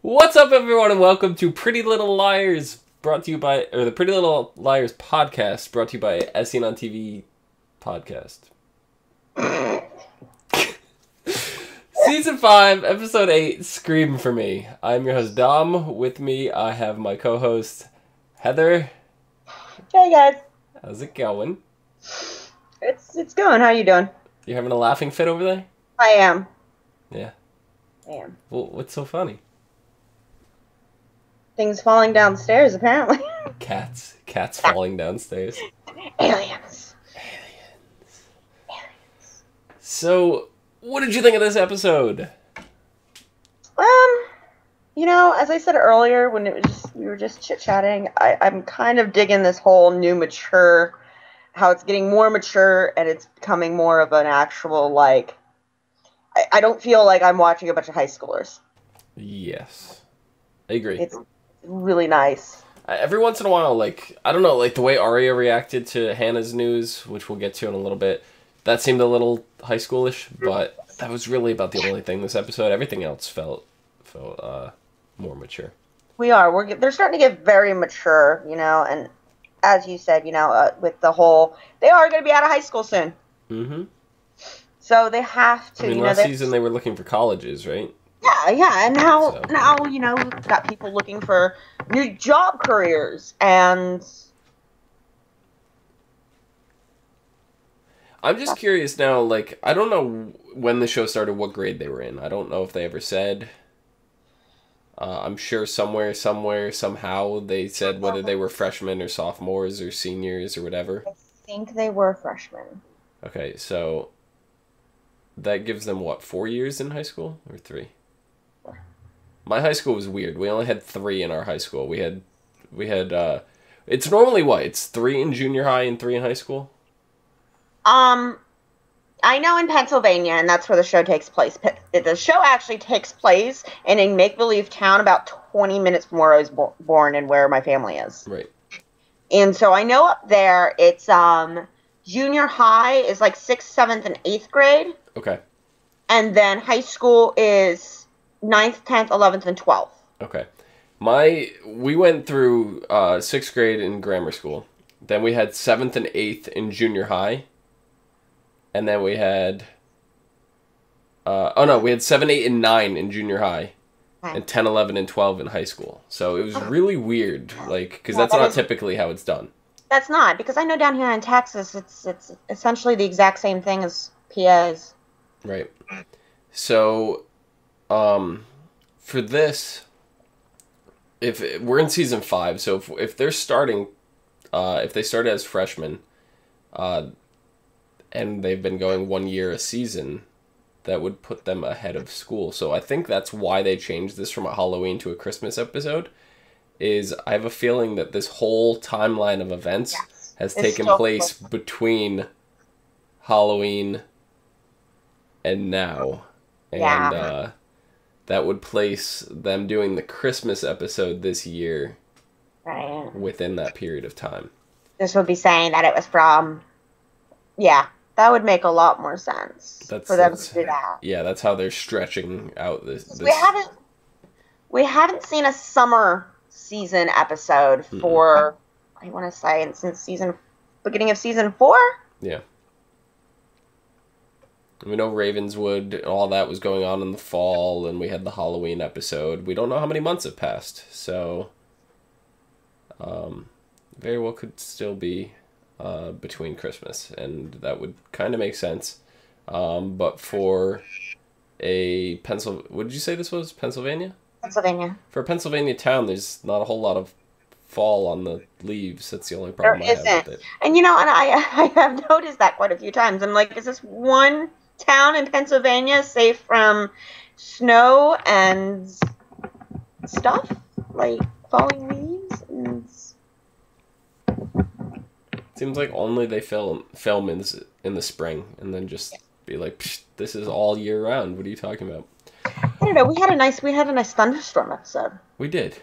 What's up, everyone, and welcome to Pretty Little Liars, brought to you by, or the Pretty Little Liars podcast, brought to you by As Seen on TV podcast. Season 5, Episode 8, Scream for Me. I'm your host, Dom. With me, I have my co-host, Heather. Hey, guys. How's it going? It's going. How you doing? You having a laughing fit over there? I am. Yeah. I am. Well, what's so funny? Things falling downstairs, apparently. Cats falling downstairs. Aliens. So, what did you think of this episode? As I said earlier, when we were just chit-chatting, I'm kind of digging this whole new mature, how it's getting more mature and it's becoming more of an actual, I don't feel like I'm watching a bunch of high schoolers. Yes. I agree. It's really nice. Every once in a while, I don't know, the way Arya reacted to Hannah's news, which we'll get to in a little bit, that seemed a little high schoolish, but that was really about the only thing this episode. Everything else felt more mature. They're starting to get very mature, and as you said, with the whole, they are going to be out of high school soon. Mm-hmm. So they have to, last season they were looking for colleges, right? Yeah, and now, we've got people looking for new job careers, and I'm just curious now, I don't know when the show started, what grade they were in. I don't know if they ever said. I'm sure somewhere, somehow, they said whether they were freshmen or sophomores or seniors or whatever. I think they were freshmen. Okay, so that gives them, 4 years in high school? Or 3? My high school was weird. We only had 3 in our high school. We had, it's normally what? It's 3 in junior high and 3 in high school? I know in Pennsylvania, and that's where the show takes place. The show actually takes place in a make-believe town about 20 minutes from where I was born and where my family is. Right. And so I know up there, it's, junior high is 6th, 7th, and 8th grade. Okay. And then high school is 9th, 10th, 11th, and 12th. Okay. We went through 6th grade in grammar school. Then we had 7th and 8th in junior high. And then we had... we had 7, 8, and 9 in junior high. Okay. And 10, 11, and 12 in high school. So it was really weird, because that's not typically how it's done. That's not, because I know down here in Texas, it's essentially the exact same thing as PAs. Right. So, for this, if we're in season 5, so if they're starting, if they started as freshmen, and they've been going 1 year a season, that would put them ahead of school. So I think that's why they changed this from a Halloween to a Christmas episode, is I have a feeling that this whole timeline of events has taken place between Halloween and now. And that would place them doing the Christmas episode this year within that period of time. This would be saying that it was from... Yeah, that would make a lot more sense for them to do that. Yeah, that's how they're stretching out this. We haven't seen a summer season episode for, I want to say, since beginning of season 4? Yeah. We know Ravenswood and all that was going on in the fall, and we had the Halloween episode. We don't know how many months have passed, so very well could still be between Christmas, and that would kind of make sense. But for a what did you say this was? Pennsylvania? Pennsylvania. For a Pennsylvania town, there's not a whole lot of fall on the leaves. That's the only problem I have with it. And and I have noticed that quite a few times. I'm like, is this one town in Pennsylvania safe from snow and stuff? Like falling leaves? And... Seems like only they film in the spring and then just be like, this is all year round. What are you talking about? I don't know. We had a nice thunderstorm episode. We did.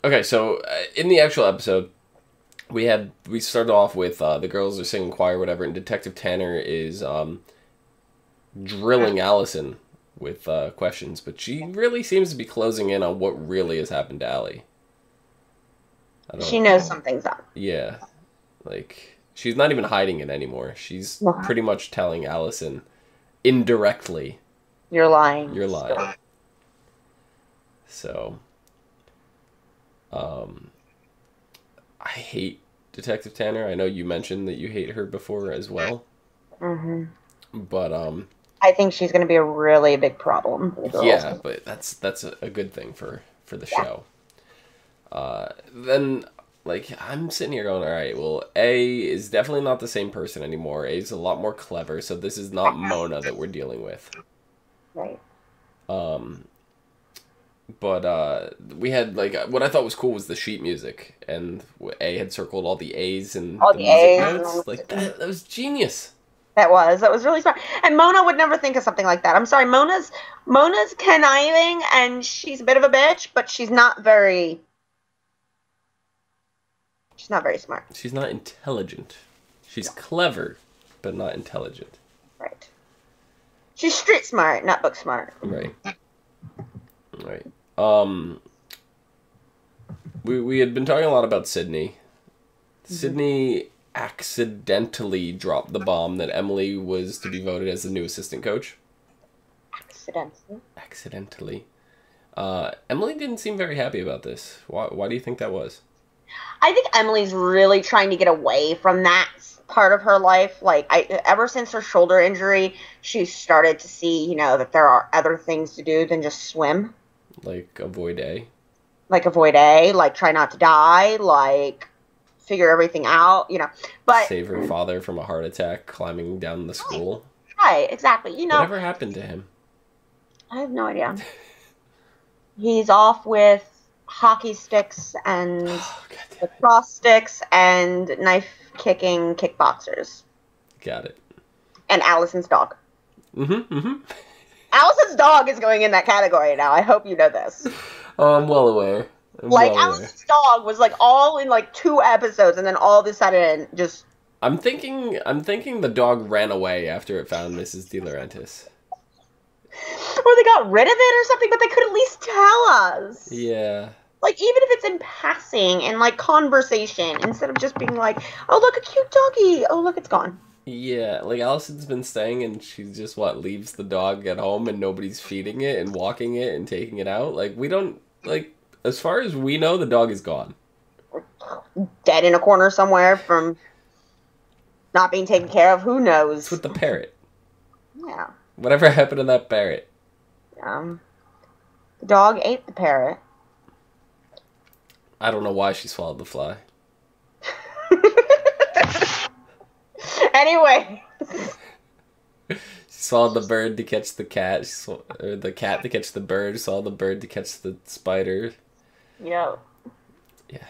Okay, so in the actual episode, we started off with the girls are singing choir or whatever, and Detective Tanner is drilling Allison with questions, but she really seems to be closing in on what really has happened to Allie. She knows something's up. Yeah. Like, she's not even hiding it anymore. She's pretty much telling Allison indirectly, you're lying. You're lying. So, I hate Detective Tanner. I know you mentioned that you hate her before as well. Mm-hmm. But, I think she's going to be a really big problem for the girls. Yeah, but that's a good thing for the show. Then, like, I'm sitting here going, all right, well, A is definitely not the same person anymore. A's a lot more clever, so this is not Mona that we're dealing with. Right. But we had, like, what I thought was cool was the sheet music, and A had circled all the A's and all the the music A's notes. Like, that was genius. That was really smart. And Mona would never think of something like that. I'm sorry, Mona's conniving, and she's a bit of a bitch, but she's not very smart. She's not intelligent. She's clever, but not intelligent. Right. She's street smart, not book smart. Right. Right. We had been talking a lot about Sydney. Mm-hmm. Sydney accidentally dropped the bomb that Emily was to be voted as the new assistant coach. Accidentally. Emily didn't seem very happy about this. Why do you think that was? I think Emily's really trying to get away from that part of her life. Like, ever since her shoulder injury, she started to see, that there are other things to do than just swim. Like avoid A? Like avoid A, like try not to die, like figure everything out, but save her father from a heart attack climbing down the school. Right, exactly. Whatever happened to him? I have no idea. He's off with hockey sticks and lacrosse sticks and knife kicking kickboxers. Got it. And Allison's dog. Mm-hmm. Allison's dog is going in that category now. I hope you know this. Oh, I'm well aware. Allison's dog was all in 2 episodes, and then all of a sudden just. I'm thinking the dog ran away after it found Mrs. De Laurentiis. Or they got rid of it or something, but they could at least tell us. Yeah. Even if it's in passing and conversation, instead of just being like, oh look, a cute doggy. Oh look, it's gone. Yeah, Allison's been staying and she just leaves the dog at home and nobody's feeding it and walking it and taking it out. We don't as far as we know, the dog is gone. Dead in a corner somewhere from not being taken care of. Who knows? It's with the parrot. Yeah. Whatever happened to that parrot? The dog ate the parrot. I don't know why she swallowed the fly. Anyway. She swallowed the bird to catch the cat, or the cat to catch the bird, swallowed the bird to catch the spider. Yeah. Yeah.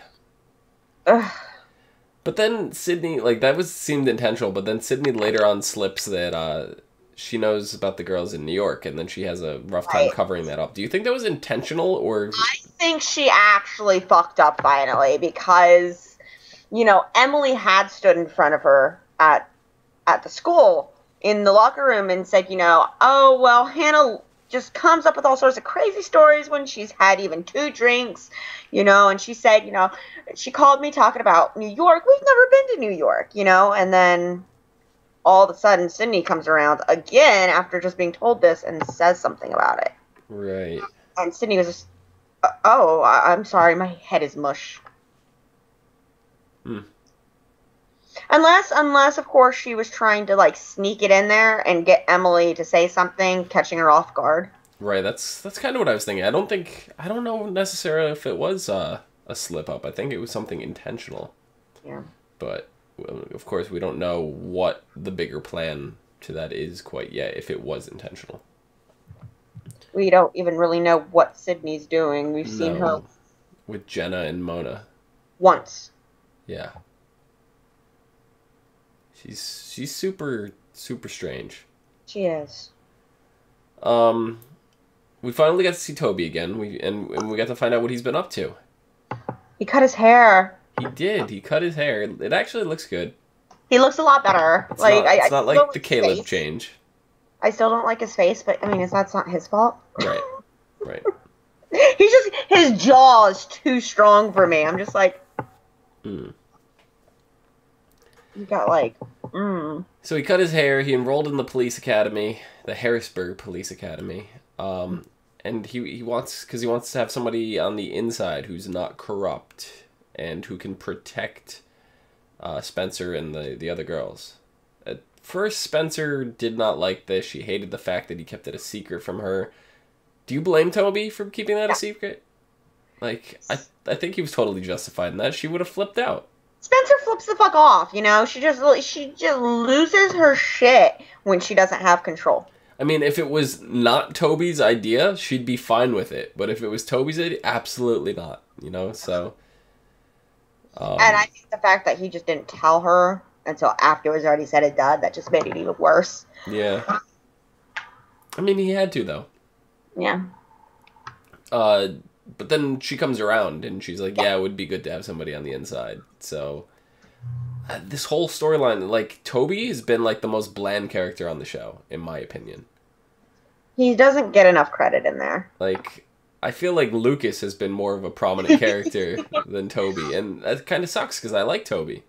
Ugh. But then Sydney, that seemed intentional, but then Sydney later on slips that she knows about the girls in New York, and then she has a rough time covering that up. Do you think that was intentional, or? I think she actually fucked up finally, because, Emily had stood in front of her at the school in the locker room and said, oh, well, Hannah just comes up with all sorts of crazy stories when she's had even 2 drinks, and she said, she called me talking about New York. We've never been to New York, and then all of a sudden Sydney comes around again after just being told this and says something about it. Right. And Sydney was just, oh, I'm sorry, my head is mush. Hmm. Unless, of course, she was trying to, sneak it in there and get Emily to say something, catching her off guard. Right, that's kind of what I was thinking. I don't know necessarily if it was a slip-up. I think it was something intentional. Yeah. But, of course, we don't know what the bigger plan to that is quite yet, if it was intentional. We don't even really know what Sydney's doing. We've seen her... With Jenna and Mona. Once. Yeah. She's super, super strange. She is. We finally got to see Toby again, and we got to find out what he's been up to. He cut his hair. He did. He cut his hair. It actually looks good. He looks a lot better. It's not like the Caleb change. I still don't like his face, but I mean, that's not his fault. Right. Right. His jaw is too strong for me. I'm just like, Mm. you got like, So he cut his hair. He enrolled in the police academy, the Harrisburg Police Academy. And he wants to have somebody on the inside who's not corrupt and who can protect Spencer and the other girls. At first, Spencer did not like this. She hated the fact that he kept it a secret from her. Do you blame Toby for keeping that a secret? Like, I think he was totally justified in that. She would have flipped out. Spencer flips the fuck off, you know? She just loses her shit when she doesn't have control. I mean, if it was not Toby's idea, she'd be fine with it. But if it was Toby's idea, absolutely not, you know? So... and I think the fact that he just didn't tell her until after it was already said and done, that just made it even worse. Yeah. I mean, he had to, though. Yeah. But then she comes around and she's like, yeah, it would be good to have somebody on the inside. So, this whole storyline, like, Toby has been, like, the most bland character on the show, in my opinion. He doesn't get enough credit in there. Like, I feel like Lucas has been more of a prominent character than Toby, and that kind of sucks, because I like Toby.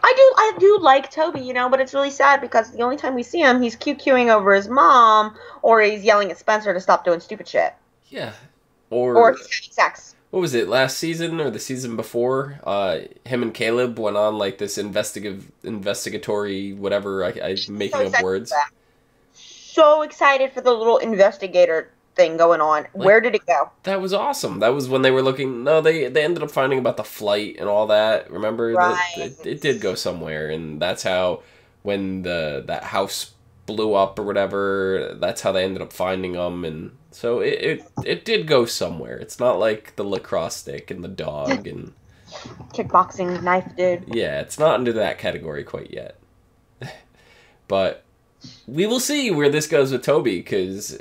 I do like Toby, you know, but it's really sad because the only time we see him, he's QQing over his mom, or he's yelling at Spencer to stop doing stupid shit. Yeah. Or he's having sex. What was it, last season or the season before? Him and Caleb went on like this investigatory whatever. I'm making up words. So excited for the little investigator thing going on. Like, where did it go? That was awesome. That was when they were looking. No, they ended up finding about the flight and all that. Remember, right. It did go somewhere, and that's how when that house blew up or whatever. That's how they ended up finding them, and so it did go somewhere. It's not like the lacrosse stick and the dog and kickboxing knife, dude. Yeah, it's not under that category quite yet. But we will see where this goes with Toby, because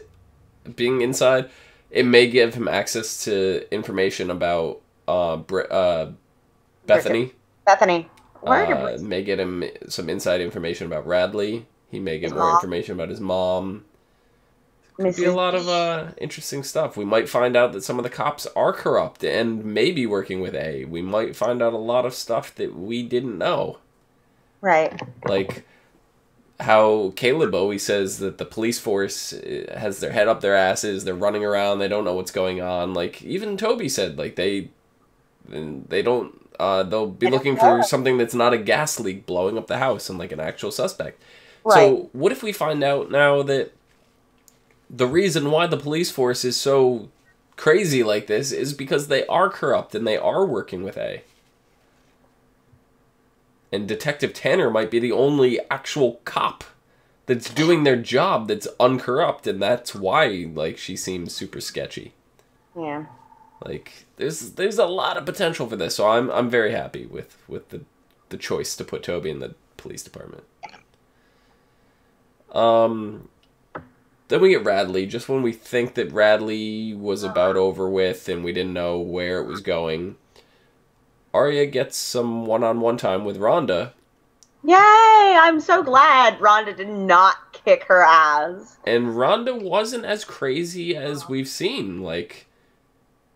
being inside, it may give him access to information about Bethany. Bethany. May get him some inside information about Radley. He may get more information about his mom. Could be a lot of interesting stuff. We might find out that some of the cops are corrupt and maybe working with A. We might find out a lot of stuff that we didn't know. Right. Like how Caleb always says that the police force has their head up their asses, they're running around, they don't know what's going on. Like, even Toby said, like, they don't, they'll be looking for something that's not a gas leak blowing up the house and, like, an actual suspect. Right. So, what if we find out now that the reason why the police force is so crazy like this is because they are corrupt and they are working with A? And Detective Tanner might be the only actual cop that's doing their job that's uncorrupt, and that's why, like, she seems super sketchy. Yeah. Like, there's a lot of potential for this, so I'm very happy with the choice to put Toby in the police department. Then we get Radley, just when we think that Radley was about over with and we didn't know where it was going. Arya gets some one-on-one time with Rhonda. Yay! I'm so glad Rhonda did not kick her ass. And Rhonda wasn't as crazy as we've seen. Like,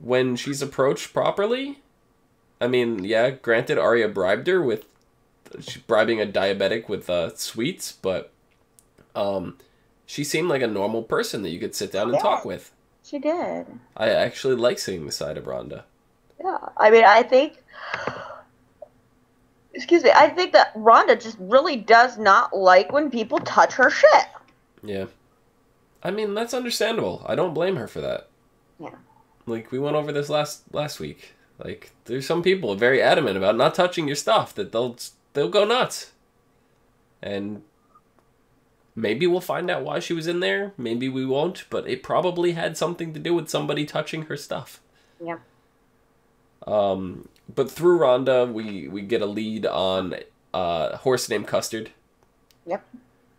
when she's approached properly. I mean, yeah, granted, Arya bribed her with bribing a diabetic with sweets, but she seemed like a normal person that you could sit down and talk with. She did. I actually like seeing the side of Rhonda. Yeah, I mean, I think that Rhonda just really does not like when people touch her shit. Yeah. I mean, that's understandable. I don't blame her for that. Yeah. Like, we went over this last week. Like, there's some people very adamant about not touching your stuff, that they'll go nuts. And maybe we'll find out why she was in there. Maybe we won't, but it probably had something to do with somebody touching her stuff. Yeah. But through Rhonda, we get a lead on a horse named Custard. Yep.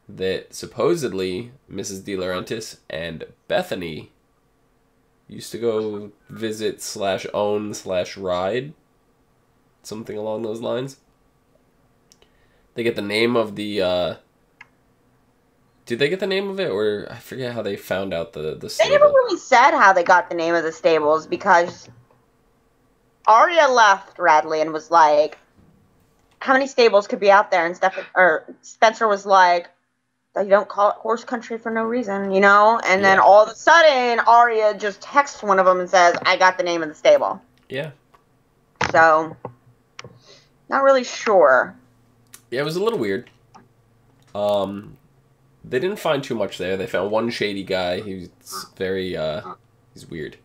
That supposedly Mrs. De Laurentiis and Bethany used to go visit / own / ride. Something along those lines. They get the name of the Did they get the name of it, or I forget how they found out the They never stable? really said how they got the name of the stables because Arya left Radley and was like, how many stables could be out there? And Spencer was like, you don't call it horse country for no reason, you know? And then all of a sudden, Arya just texts one of them and says, I got the name of the stable. Yeah. So, not really sure. Yeah, it was a little weird. They didn't find too much there. They found one shady guy. He's very, he's weird.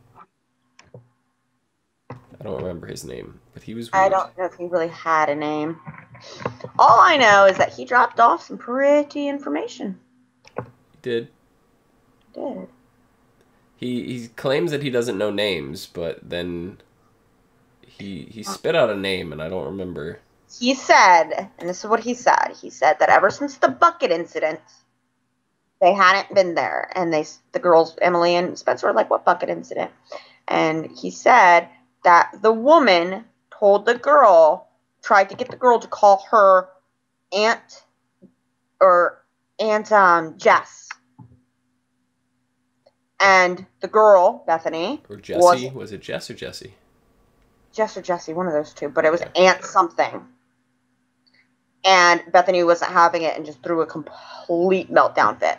I don't remember his name, but he was weird. I don't know if he really had a name. All I know is that he dropped off some pretty information. He did. He did. He claims that he doesn't know names, but then he spit out a name, and I don't remember. He said, and this is what he said that ever since the bucket incident, they hadn't been there. And the girls, Emily and Spencer, were like, what bucket incident? And he said that the woman tried to get the girl to call her Aunt Jess. And the girl, Bethany. Or Jessie. Was it Jess or Jessie? Jess or Jessie, one of those two. But it was Aunt something. And Bethany wasn't having it and just threw a complete meltdown fit.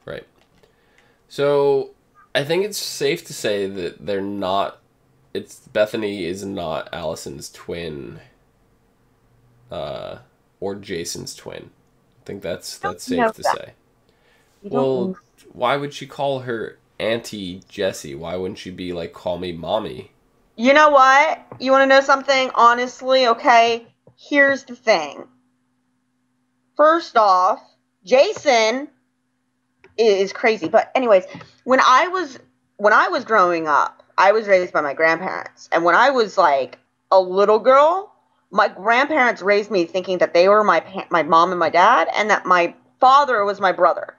Right. So, I think it's safe to say that Bethany is not Allison's twin, or Jason's twin. I think that's safe to say. Well, why would she call her Auntie Jessie? Why wouldn't she be like, call me Mommy? You know what? You want to know something? Honestly, okay? Here's the thing. First off, Jason is crazy. But anyways, when I was growing up, I was raised by my grandparents. And when I was like a little girl, my grandparents raised me thinking that they were my mom and my dad, and that my father was my brother.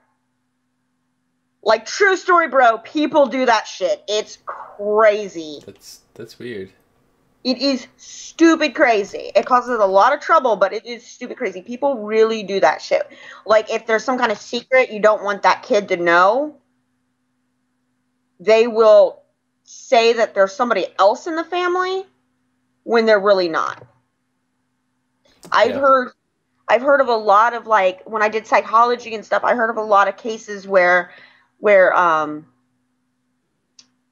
Like, true story, bro. People do that shit. It's crazy. That's weird. It is stupid crazy. It causes a lot of trouble, but it is stupid crazy. People really do that shit. Like, if there's some kind of secret you don't want that kid to know, they will say that there's somebody else in the family when they're really not. I've heard of a lot of, like, when I did psychology and stuff, I heard of a lot of cases where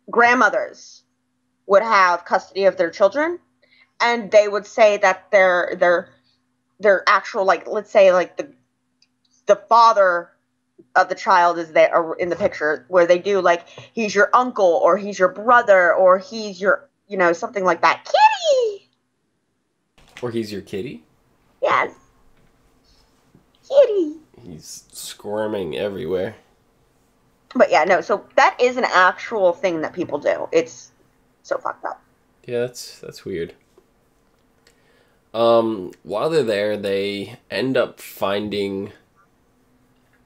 grandmothers would have custody of their children, and they would say that their actual, like, let's say, like, the father of the child is there in the picture, where they do, like, he's your uncle, or he's your brother, or he's your, you know, something like that. Kitty! Or he's your kitty? Yes. Kitty! He's squirming everywhere. But yeah, no, so that is an actual thing that people do. It's so fucked up. Yeah, that's weird. While they're there, they end up finding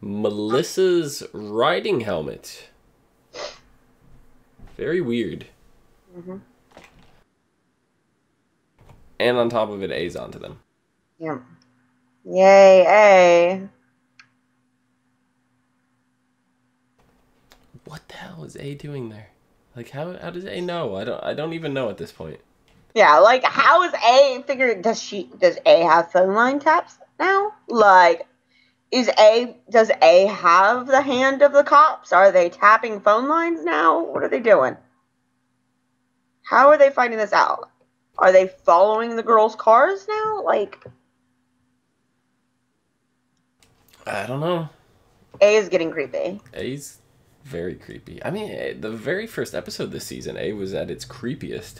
Melissa's riding helmet. Very weird. Mm-hmm. And on top of it, A's onto them. Yeah. Yay, A. What the hell is A doing there? Like, how does A know? I don't even know at this point. Yeah, like, how is A figuring? Does A have phone line taps now? Like, does A have the hand of the cops? Are they tapping phone lines now? What are they doing? How are they finding this out? Are they following the girls' cars now? Like, I don't know. A is getting creepy. A's very creepy. I mean, the very first episode this season, A was at its creepiest.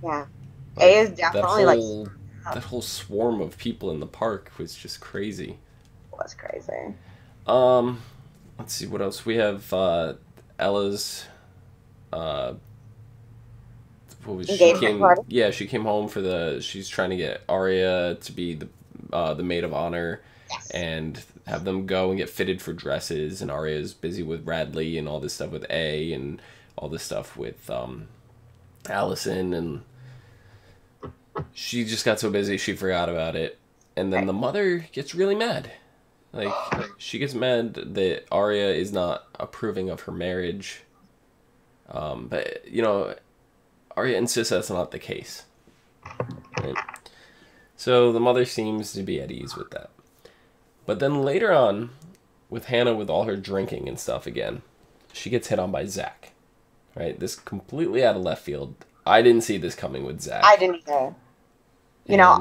Yeah. Like, A is definitely that whole swarm of people in the park was just crazy. Was crazy. Let's see what else we have. Ella's what was she came? Party? Yeah, she came home she's trying to get Arya to be the maid of honor. Yes. And have them go and get fitted for dresses, and Arya's busy with Radley and all this stuff with A, and all this stuff with Allison, and she just got so busy she forgot about it. And then the mother gets really mad. Like, she gets mad that Arya is not approving of her marriage. But, you know, Arya insists that's not the case. Right? So the mother seems to be at ease with that. But then later on, with Hannah with all her drinking and stuff again, she gets hit on by Zach. Right? This completely out of left field. I didn't see this coming with Zach. I didn't either. You know,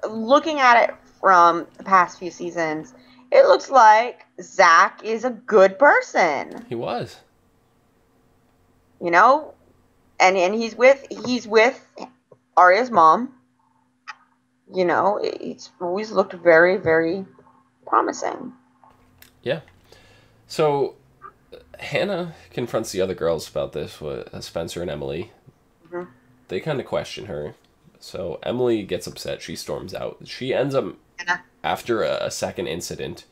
looking at it from the past few seasons, it looks like Zach is a good person. He was. You know, and he's with Arya's mom. You know, it's always looked very, very promising. Yeah. So Hannah confronts the other girls about this with Spencer and Emily. Mm-hmm. They kind of question her. So Emily gets upset. She storms out. She ends up, after a second incident,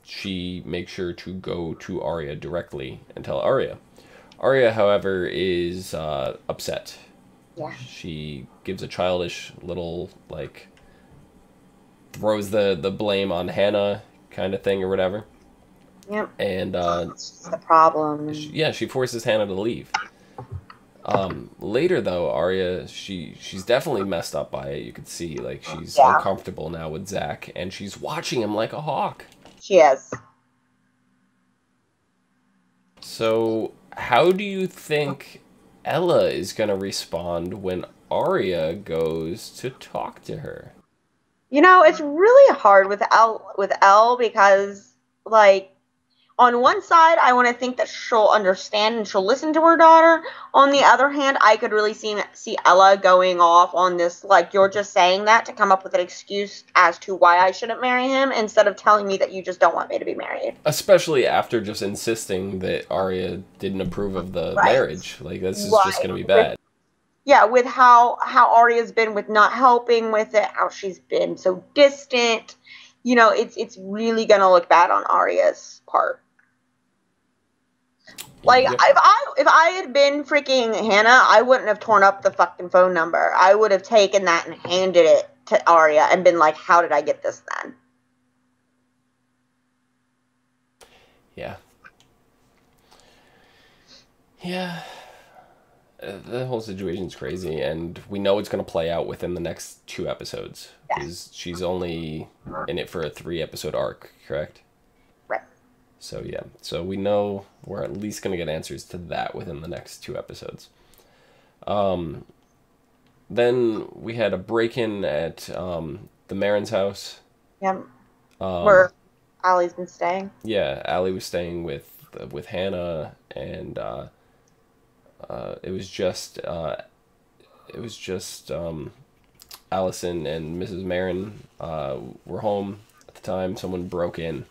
she makes sure to go to Arya directly and tell Arya. Arya, however, is upset. Yeah. She gives a childish little, like, throws the blame on Hannah kind of thing or whatever. Yep. And that's the problem. She forces Hannah to leave. Later though, Arya, she's definitely messed up by it. You could see, like, she's uncomfortable now with Zach, and she's watching him like a hawk. She is. So, how do you think Ella is gonna respond when Arya goes to talk to her? You know, it's really hard with Elle because, like, on one side, I want to think that she'll understand and she'll listen to her daughter. On the other hand, I could really see Ella going off on this, like, you're just saying that to come up with an excuse as to why I shouldn't marry him instead of telling me that you just don't want me to be married. Especially after just insisting that Arya didn't approve of the marriage. Like, this is just going to be bad. With how Arya's been with not helping with it, how she's been so distant. You know, it's really going to look bad on Arya's part. Like, yep. if I had been freaking Hannah, I wouldn't have torn up the fucking phone number. I would have taken that and handed it to Arya and been like, how did I get this then? Yeah. Yeah. The whole situation's crazy, and we know it's going to play out within the next 2 episodes. Because she's only in it for a 3-episode arc, correct? Right. So, yeah. So, we know we're at least going to get answers to that within the next 2 episodes. Then we had a break-in at the Marin's house. Yeah. Where Allie's been staying. Yeah, Allie was staying with Hannah, and it was just Allison and Mrs. Marin were home at the time. Someone broke in,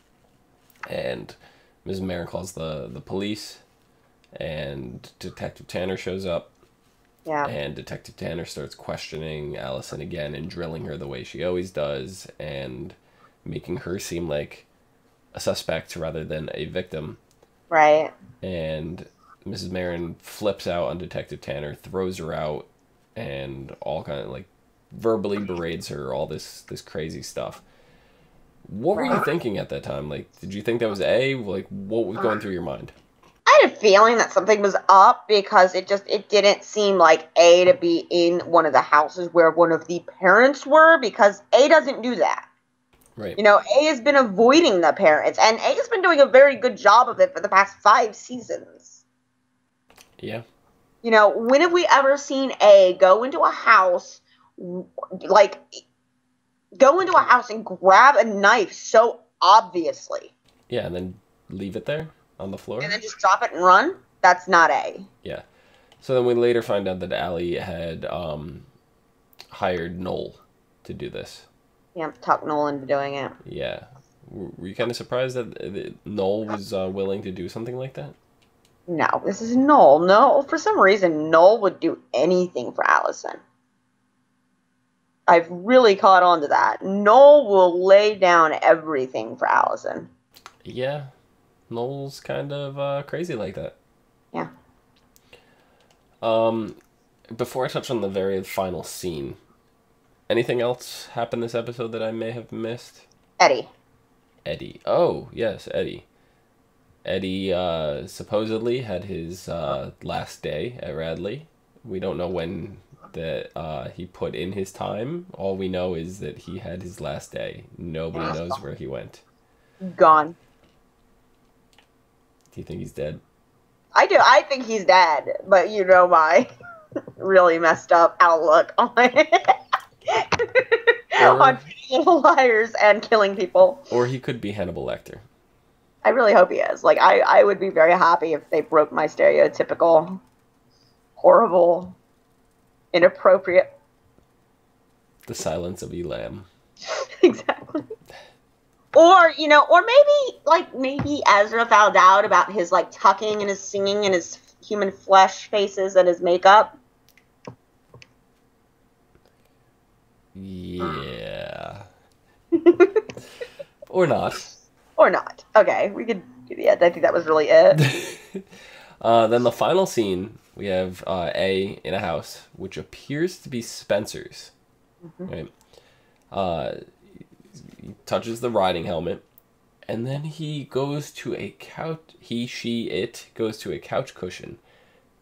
and Mrs. Marin calls the police, and Detective Tanner shows up. Yeah. And Detective Tanner starts questioning Allison again and drilling her the way she always does, and making her seem like a suspect rather than a victim. Right. And Mrs. Marin flips out on Detective Tanner, throws her out, and all kind of, like, verbally berates her, all this crazy stuff. What were you thinking at that time? Like, did you think that was A? Like, what was going through your mind? I had a feeling that something was up because it didn't seem like A to be in one of the houses where one of the parents were, because A doesn't do that. Right. You know, A has been avoiding the parents, and A has been doing a very good job of it for the past 5 seasons. Yeah. You know, when have we ever seen A go into a house, like, go into a house and grab a knife so obviously? Yeah, and then leave it there on the floor? And then just drop it and run? That's not A. Yeah. So then we later find out that Allie had hired Noel to do this. Yeah, talk Noel into doing it. Yeah. Were you kind of surprised that Noel was willing to do something like that? No, this is Noel. No, for some reason, Noel would do anything for Allison. I've really caught on to that. Noel will lay down everything for Allison. Yeah. Noel's kind of crazy like that. Yeah. Before I touch on the very final scene, anything else happen this episode that I may have missed? Eddie. Eddie. Oh, yes, Eddie. Eddie supposedly had his last day at Radley. We don't know when that he put in his time. All we know is that he had his last day. Nobody knows where he went. Gone. Do you think he's dead? I do. I think he's dead, but you know my really messed up outlook on on Little Liars and killing people. Or he could be Hannibal Lecter. I really hope he is. Like, I would be very happy if they broke my stereotypical, horrible, inappropriate. The silence of Elam. Exactly. Or, you know, or maybe Ezra found out about his, like, tucking and his singing and his human flesh faces and his makeup. Yeah. Or not. Or not. Okay, we could. Yeah, I think that was really it. Then the final scene, we have A in a house, which appears to be Spencer's. Right. He touches the riding helmet, and then he goes to a couch. It goes to a couch cushion,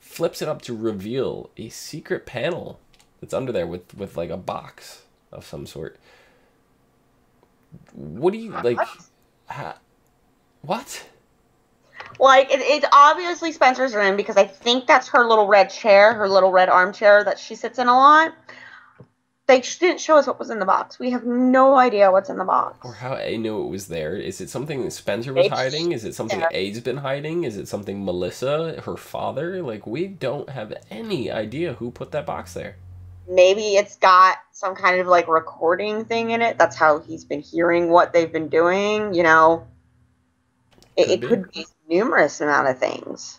flips it up to reveal a secret panel that's under there with like a box of some sort. What do you like? What? Like, it's obviously Spencer's room because I think that's her little red chair, her little red armchair that she sits in a lot. They didn't show us what was in the box. We have no idea what's in the box. Or how A knew it was there. Is it something that Spencer was hiding? Is it something A's been hiding? Is it something Melissa, her father? Like, we don't have any idea who put that box there. Maybe it's got some kind of, like, recording thing in it. That's how he's been hearing what they've been doing, you know. It could be numerous amount of things.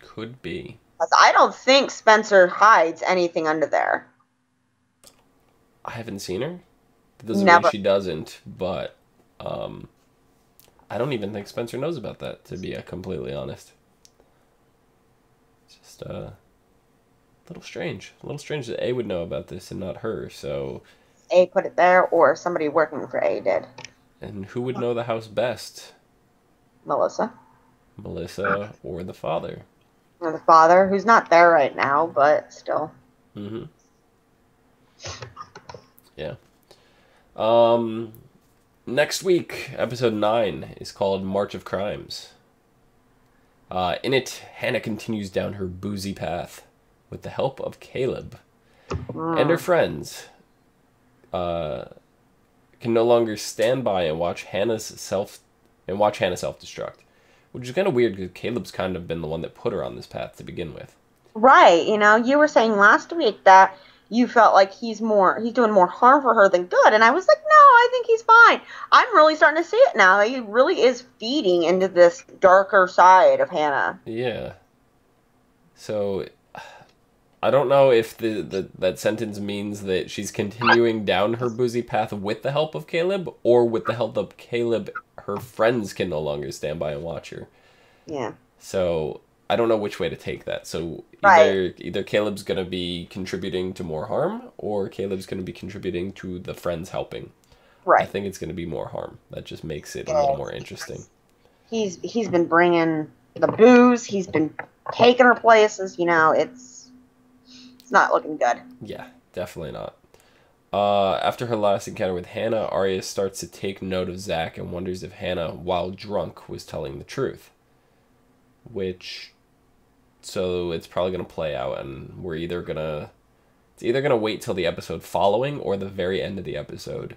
Could be. Because I don't think Spencer hides anything under there. I haven't seen her. That doesn't mean she doesn't, but I don't even think Spencer knows about that, to be completely honest. It's just a little strange. A little strange that A would know about this and not her, so... A put it there, or somebody working for A did. And who would know the house best? Melissa. Melissa or the father. Or the father, who's not there right now, but still. Mm-hmm. Yeah. Next week, episode 9 is called March of Crimes. In it, Hannah continues down her boozy path with the help of Caleb and her friends. Can no longer stand by and watch Hannah self-destruct, which is kind of weird because Caleb's kind of been the one that put her on this path to begin with. Right. You know, you were saying last week that you felt like he's doing more harm for her than good. And I was like, no, I think he's fine. I'm really starting to see it now. He really is feeding into this darker side of Hannah. Yeah. So I don't know if that sentence means that she's continuing down her boozy path with the help of Caleb, or with the help of Caleb, her friends can no longer stand by and watch her. Yeah. So I don't know which way to take that. So either Caleb's going to be contributing to more harm, or Caleb's going to be contributing to the friends helping. Right. I think it's going to be more harm. That just makes it a little more interesting. He's been bringing the booze. He's been taking her places. You know, it's not looking good. Yeah, definitely not. After her last encounter with Hannah, Arya starts to take note of Zach and wonders if Hannah, while drunk, was telling the truth. So it's probably going to play out, and it's either going to wait till the episode following or the very end of the episode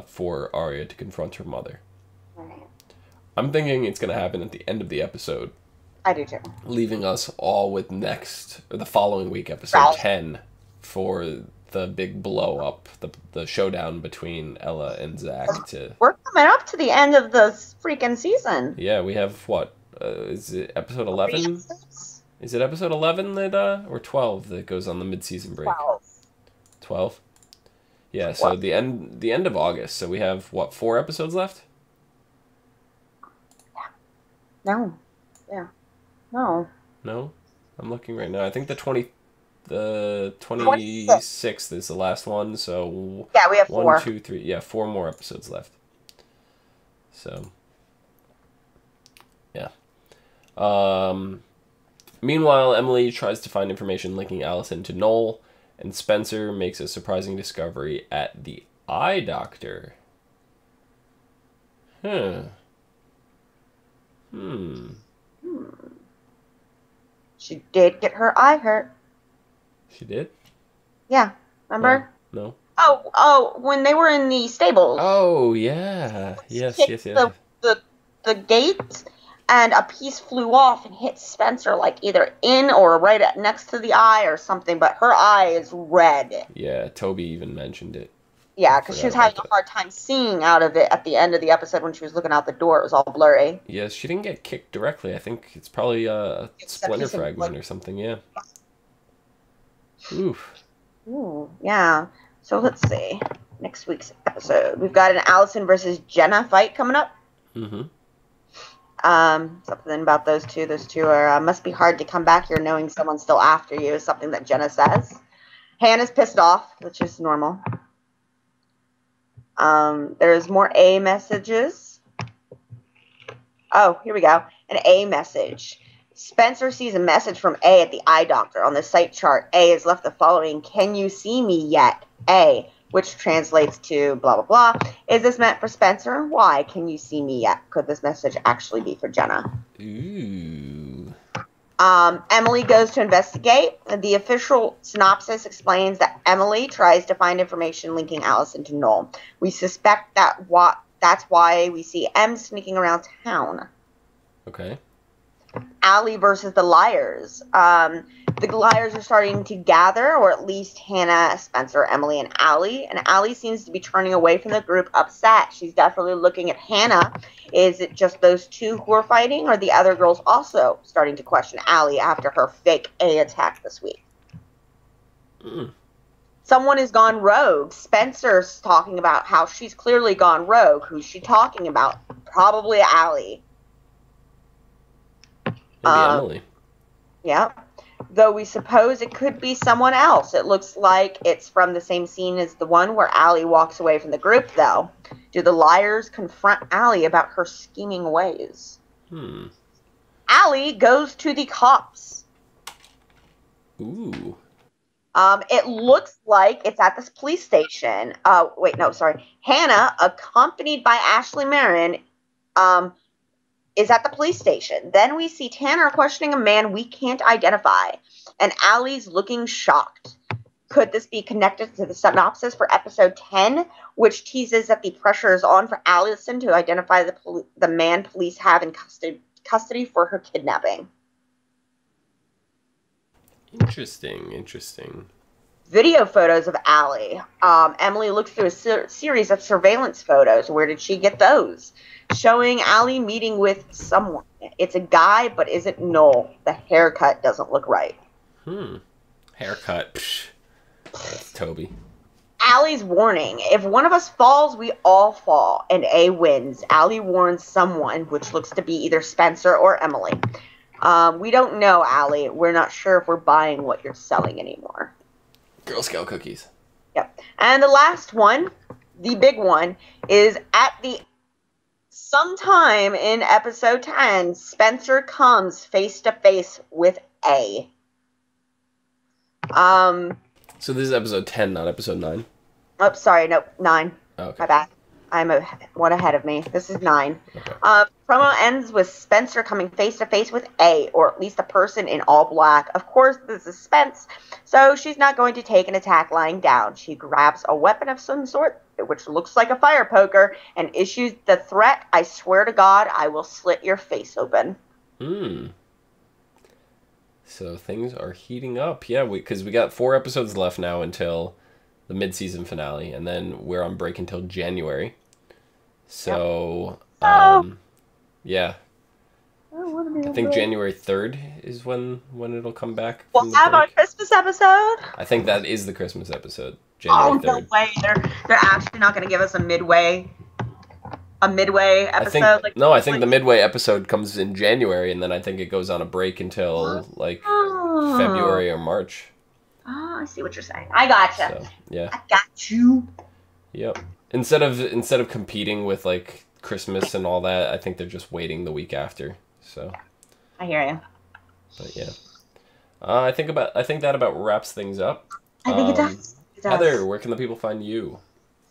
for Arya to confront her mother. Right. I'm thinking it's going to happen at the end of the episode. I do too. Leaving us all with the following week, episode 10, for the big blow up, the showdown between Ella and Zach. We're coming up to the end of the freaking season. Yeah, we have what? Is it episode 11? Is it episode 11 or 12 that goes on the mid-season break? 12. Yeah, so the end of August. So we have what, 4 episodes left? No. Yeah. No. No? I'm looking right now. I think the 26th is the last one, so yeah, we have 1, 2, 3. Yeah, 4 more episodes left. So, yeah. Meanwhile, Emily tries to find information linking Allison to Noel, and Spencer makes a surprising discovery at the eye doctor. She did get her eye hurt. She did? Yeah, remember? No. Oh, when they were in the stables. Oh, yeah. Yes. The gate, and a piece flew off and hit Spencer, like either in or right next to the eye or something, but her eye is red. Yeah, Toby even mentioned it. Yeah, because she was having a hard time seeing out of it at the end of the episode when she was looking out the door. It was all blurry. Yes, she didn't get kicked directly. I think it's probably a splinter fragment or something, yeah. Oof. Ooh, yeah. So let's see. Next week's episode. We've got an Allison versus Jenna fight coming up. Mm-hmm. Something about those two. Those two are must be hard to come back here knowing someone's still after you is something that Jenna says. Hannah's pissed off, which is normal. There's more A messages. Oh, here we go. An A message. Spencer sees a message from A at the eye doctor. On the site chart, A has left the following: "Can you see me yet? A," which translates to blah, blah, blah. Is this meant for Spencer? Why? Can you see me yet? Could this message actually be for Jenna? Ooh. Emily goes to investigate. The official synopsis explains that Emily tries to find information linking Allison to Noel. We suspect that's why we see Em sneaking around town. Okay. Allie versus the liars. The liars are starting to gather, or at least Hannah, Spencer, Emily, and Allie. And Allie seems to be turning away from the group, upset. She's definitely looking at Hannah. Is it just those two who are fighting, or the other girls also starting to question Allie after her fake A attack this week? Someone has gone rogue. Spencer's talking about how she's clearly gone rogue. Who's she talking about? Probably Allie. Maybe Emily. Yeah. Though we suppose it could be someone else. It looks like it's from the same scene as the one where Allie walks away from the group, though. Do the liars confront Allie about her scheming ways? Allie goes to the cops. Ooh. It looks like it's at this police station. Hannah, accompanied by Ashley Marin, is at the police station. Then we see Tanner questioning a man we can't identify, and Allie's looking shocked. Could this be connected to the synopsis for episode 10, which teases that the pressure is on for Allison to identify the man police have in custody for her kidnapping? Interesting. Video photos of Allie. Emily looks through a series of surveillance photos. Where did she get those? Showing Allie meeting with someone. It's a guy, but isn't Noel. The haircut doesn't look right. Haircut. Psh. That's Toby. Allie's warning. If one of us falls, we all fall, and A wins. Allie warns someone, which looks to be either Spencer or Emily. We don't know, Allie. We're not sure if we're buying what you're selling anymore. Girl Scout cookies. Yep. And the last one, the big one, is sometime in episode 10, Spencer comes face to face with A. So this is episode 10, not episode 9? Oh, sorry, nope, 9. Okay. My bad. I'm one ahead of me. This is 9. Okay. Promo ends with Spencer coming face to face with A, or at least a person in all black. Of course, this is Spence, so she's not going to take an attack lying down. She grabs a weapon of some sort, which looks like a fire poker, and issues the threat, "I swear to God, I will slit your face open." So things are heating up. Yeah, because we got 4 episodes left now until the mid-season finale, and then we're on break until January. So, yeah. I think January 3rd is when it'll come back. We'll have our Christmas episode. I think that is the Christmas episode. January 3rd. No way! They're actually not going to give us a midway episode. I think the midway episode comes in January, and then I think it goes on a break until February or March. Oh, I see what you're saying. I gotcha. So, yeah. I got you. Yep. Instead of competing with Christmas and all that, I think they're just waiting the week after. So I hear you. But yeah. I think that about wraps things up. I think it does. It does. Heather, where can the people find you?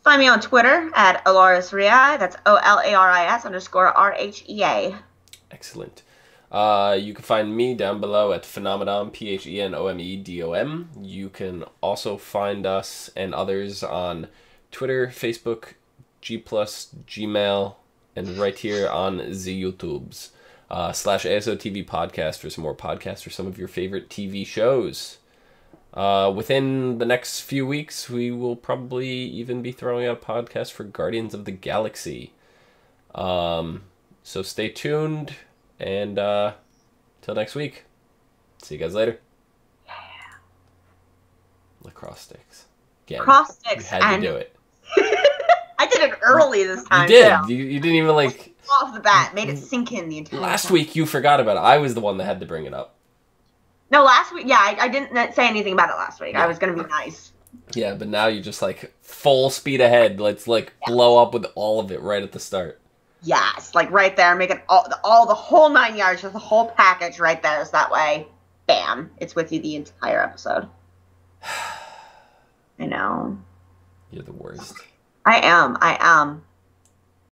Find me on Twitter at olarisrhea. That's OLARIS_RHEA. Excellent. You can find me down below at Phenomedom, PHENOMEDOM. You can also find us and others on Twitter, Facebook, G+, Gmail, and right here on the YouTubes. /ASOTV podcast for some more podcasts for some of your favorite TV shows. Within the next few weeks, we will probably even be throwing out a podcast for Guardians of the Galaxy. So stay tuned, and till next week. See you guys later. Yeah. Lacrosse sticks. Again, Cross sticks. You had to do it. I did it early this time. You did. You didn't even like... Off the bat, made it sink in the entire Last time. week, you forgot about it. I was the one that had to bring it up. No, last week, yeah, I didn't say anything about it last week. Yeah. I was going to be nice. Yeah, but now you're just like full speed ahead. Let's blow up with all of it right at the start. Yes, like right there, make it all the whole 9 yards, just the whole package right there. So that way, bam, it's with you the entire episode. I know. You're the worst. I am.